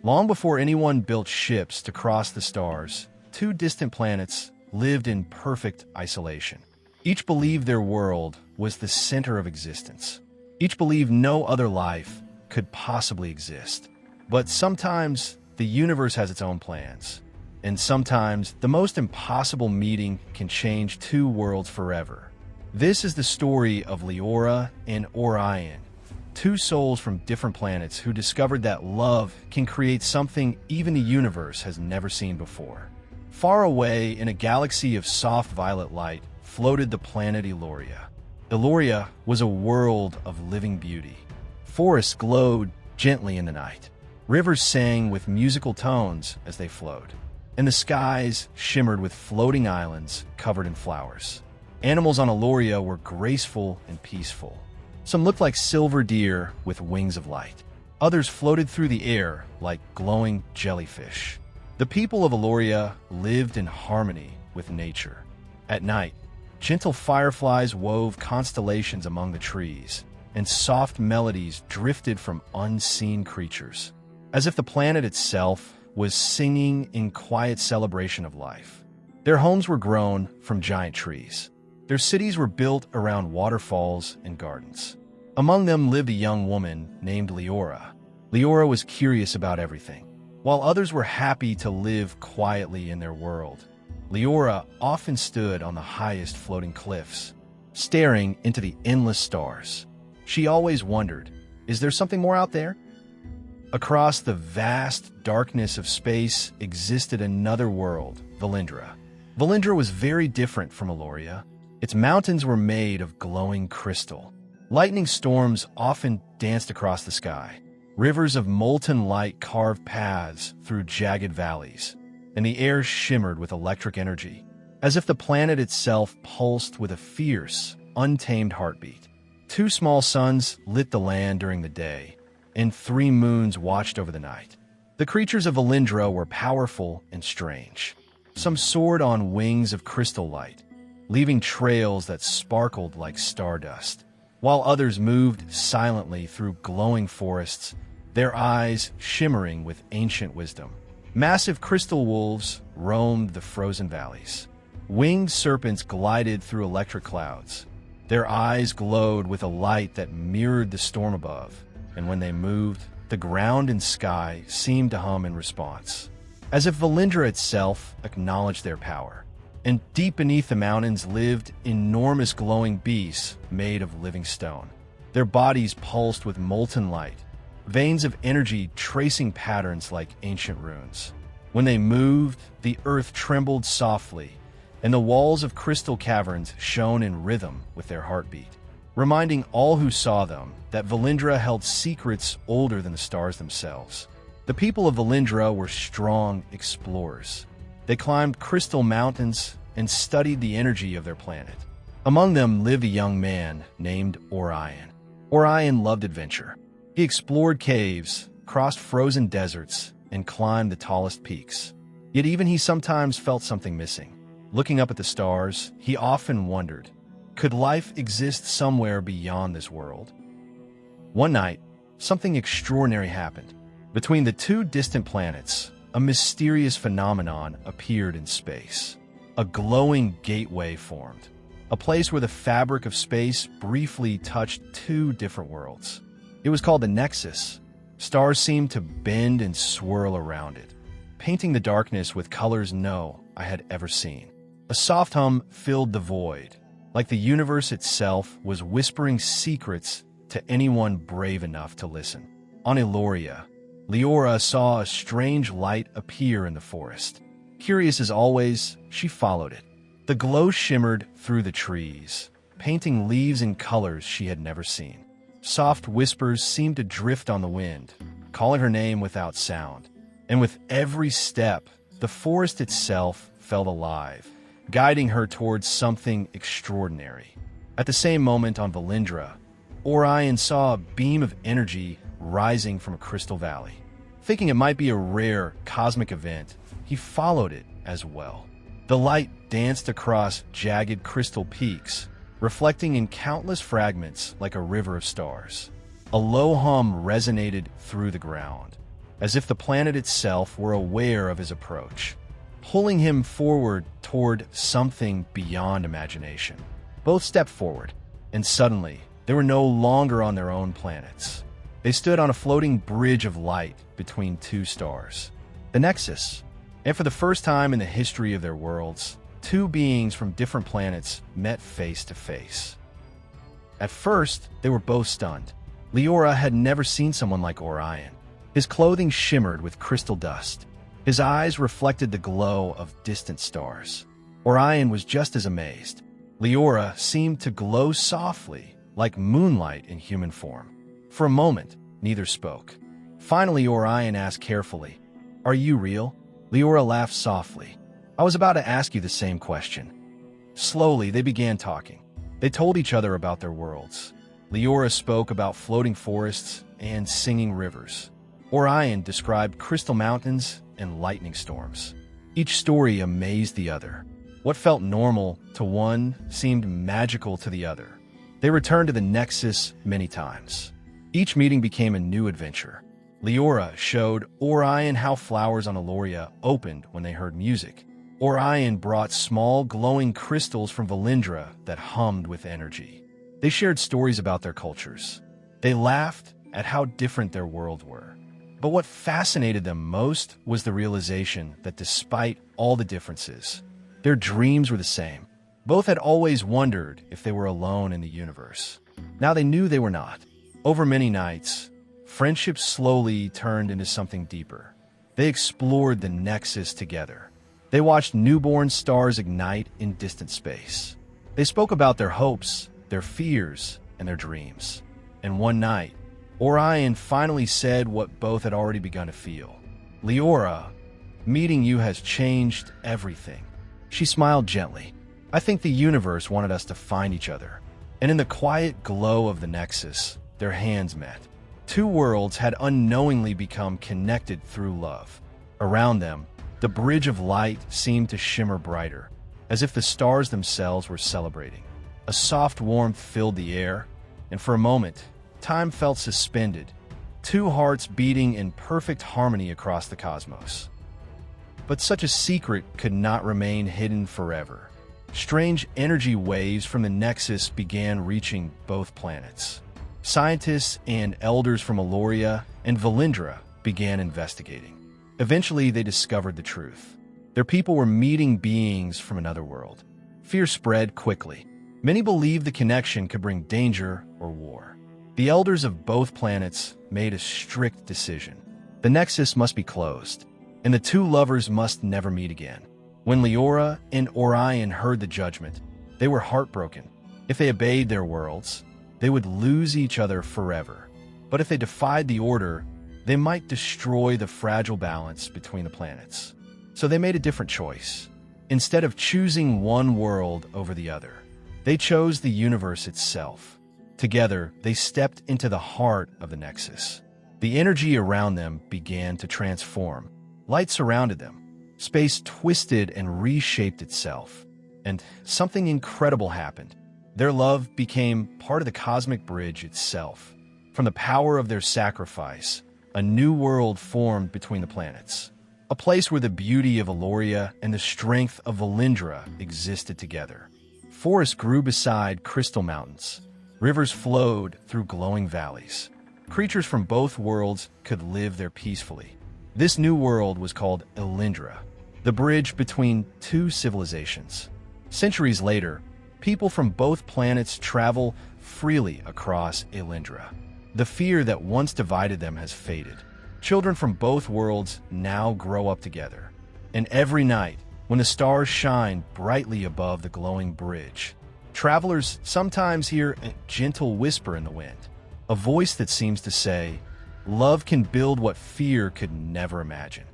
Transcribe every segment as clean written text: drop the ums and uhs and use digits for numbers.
Long before anyone built ships to cross the stars, two distant planets lived in perfect isolation. Each believed their world was the center of existence. Each believed no other life could possibly exist. But sometimes the universe has its own plans. And sometimes the most impossible meeting can change two worlds forever. This is the story of Liora and Orion, two souls from different planets who discovered that love can create something even the universe has never seen before. Far away in a galaxy of soft violet light floated the planet Aeloria. Aeloria was a world of living beauty. Forests glowed gently in the night. Rivers sang with musical tones as they flowed, and the skies shimmered with floating islands covered in flowers. Animals on Aeloria were graceful and peaceful. Some looked like silver deer with wings of light. Others floated through the air like glowing jellyfish. The people of Aeloria lived in harmony with nature. At night, gentle fireflies wove constellations among the trees, and soft melodies drifted from unseen creatures, as if the planet itself was singing in quiet celebration of life. Their homes were grown from giant trees. Their cities were built around waterfalls and gardens. Among them lived a young woman named Liora. Liora was curious about everything. While others were happy to live quietly in their world, Liora often stood on the highest floating cliffs, staring into the endless stars. She always wondered, is there something more out there? Across the vast darkness of space existed another world, Velyndra. Velyndra was very different from Aeloria. Its mountains were made of glowing crystal. Lightning storms often danced across the sky. Rivers of molten light carved paths through jagged valleys, and the air shimmered with electric energy, as if the planet itself pulsed with a fierce, untamed heartbeat. Two small suns lit the land during the day, and three moons watched over the night. The creatures of Velyndra were powerful and strange. Some soared on wings of crystal light, leaving trails that sparkled like stardust, while others moved silently through glowing forests, their eyes shimmering with ancient wisdom. Massive crystal wolves roamed the frozen valleys. Winged serpents glided through electric clouds. Their eyes glowed with a light that mirrored the storm above, and when they moved, the ground and sky seemed to hum in response, as if Velyndra itself acknowledged their power. And deep beneath the mountains lived enormous glowing beasts made of living stone. Their bodies pulsed with molten light, veins of energy tracing patterns like ancient runes. When they moved, the earth trembled softly, and the walls of crystal caverns shone in rhythm with their heartbeat, reminding all who saw them that Velyndra held secrets older than the stars themselves. The people of Velyndra were strong explorers. They climbed crystal mountains and studied the energy of their planet. Among them lived a young man named Orion. Orion loved adventure. He explored caves, crossed frozen deserts, and climbed the tallest peaks. Yet even he sometimes felt something missing. Looking up at the stars, he often wondered, could life exist somewhere beyond this world? One night, something extraordinary happened. Between the two distant planets, a mysterious phenomenon appeared in space. A glowing gateway formed, a place where the fabric of space briefly touched two different worlds. It was called the Nexus. Stars seemed to bend and swirl around it, painting the darkness with colors no I had ever seen. A soft hum filled the void, like the universe itself was whispering secrets to anyone brave enough to listen. On Aeloria, Liora saw a strange light appear in the forest. Curious as always, she followed it. The glow shimmered through the trees, painting leaves in colors she had never seen. Soft whispers seemed to drift on the wind, calling her name without sound. And with every step, the forest itself felt alive, guiding her towards something extraordinary. At the same moment on Velyndra, Orion saw a beam of energy rising from a crystal valley. Thinking it might be a rare cosmic event, he followed it as well. The light danced across jagged crystal peaks, reflecting in countless fragments like a river of stars. A low hum resonated through the ground, as if the planet itself were aware of his approach, pulling him forward toward something beyond imagination. Both stepped forward, and suddenly, they were no longer on their own planets. They stood on a floating bridge of light between two stars, the Nexus. And for the first time in the history of their worlds, two beings from different planets met face to face. At first, they were both stunned. Liora had never seen someone like Orion. His clothing shimmered with crystal dust. His eyes reflected the glow of distant stars. Orion was just as amazed. Liora seemed to glow softly, like moonlight in human form. For a moment, neither spoke. Finally, Orion asked carefully, "Are you real?" Liora laughed softly. "I was about to ask you the same question." Slowly, they began talking. They told each other about their worlds. Liora spoke about floating forests and singing rivers. Orion described crystal mountains and lightning storms. Each story amazed the other. What felt normal to one seemed magical to the other. They returned to the Nexus many times. Each meeting became a new adventure. Liora showed Orion how flowers on Aeloria opened when they heard music. Orion brought small glowing crystals from Velyndra that hummed with energy. They shared stories about their cultures. They laughed at how different their worlds were. But what fascinated them most was the realization that despite all the differences, their dreams were the same. Both had always wondered if they were alone in the universe. Now they knew they were not. Over many nights, friendship slowly turned into something deeper. They explored the Nexus together. They watched newborn stars ignite in distant space. They spoke about their hopes, their fears, and their dreams. And one night, Orion finally said what both had already begun to feel. "Liora, meeting you has changed everything." She smiled gently. "I think the universe wanted us to find each other." And in the quiet glow of the Nexus, their hands met. Two worlds had unknowingly become connected through love. Around them, the bridge of light seemed to shimmer brighter, as if the stars themselves were celebrating. A soft warmth filled the air, and for a moment, time felt suspended, two hearts beating in perfect harmony across the cosmos. But such a secret could not remain hidden forever. Strange energy waves from the Nexus began reaching both planets. Scientists and elders from Aeloria and Velyndra began investigating. Eventually, they discovered the truth. Their people were meeting beings from another world. Fear spread quickly. Many believed the connection could bring danger or war. The elders of both planets made a strict decision. The Nexus must be closed, and the two lovers must never meet again. When Liora and Orion heard the judgment, they were heartbroken. If they obeyed their worlds, they would lose each other forever. But if they defied the order, they might destroy the fragile balance between the planets. So they made a different choice. Instead of choosing one world over the other, they chose the universe itself. Together, they stepped into the heart of the Nexus. The energy around them began to transform. Light surrounded them. Space twisted and reshaped itself. And something incredible happened. Their love became part of the cosmic bridge itself. From the power of their sacrifice, a new world formed between the planets. A place where the beauty of Aeloria and the strength of Velyndra existed together. Forests grew beside crystal mountains. Rivers flowed through glowing valleys. Creatures from both worlds could live there peacefully. This new world was called Velyndra, the bridge between two civilizations. Centuries later, people from both planets travel freely across Velyndra. The fear that once divided them has faded. Children from both worlds now grow up together. And every night, when the stars shine brightly above the glowing bridge, travelers sometimes hear a gentle whisper in the wind, a voice that seems to say, "Love can build what fear could never imagine."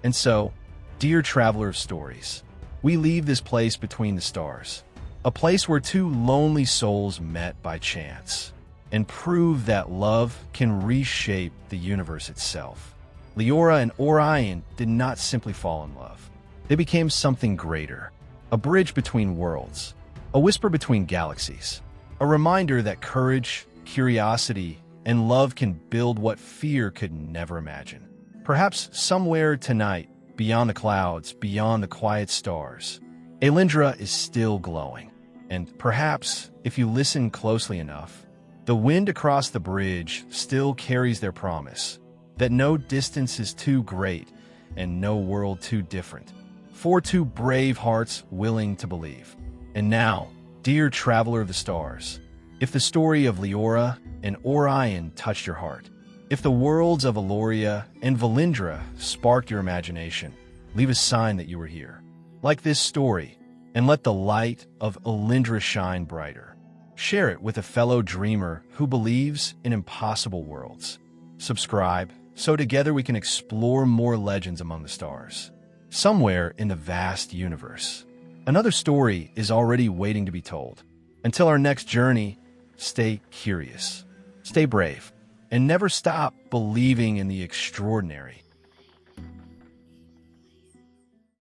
And so, dear traveler of stories, we leave this place between the stars, a place where two lonely souls met by chance, and prove that love can reshape the universe itself. Liora and Orion did not simply fall in love. They became something greater, a bridge between worlds, a whisper between galaxies, a reminder that courage, curiosity, and love can build what fear could never imagine. Perhaps somewhere tonight, beyond the clouds, beyond the quiet stars, Velyndra is still glowing. And perhaps, if you listen closely enough, the wind across the bridge still carries their promise that no distance is too great and no world too different for two brave hearts willing to believe. And now, dear traveler of the stars, if the story of Liora and Orion touched your heart, if the worlds of Aeloria and Velyndra sparked your imagination, leave a sign that you were here. Like this story, and let the light of Velyndra shine brighter. Share it with a fellow dreamer who believes in impossible worlds. Subscribe so together we can explore more legends among the stars. Somewhere in the vast universe, another story is already waiting to be told. Until our next journey, stay curious, stay brave, and never stop believing in the extraordinary.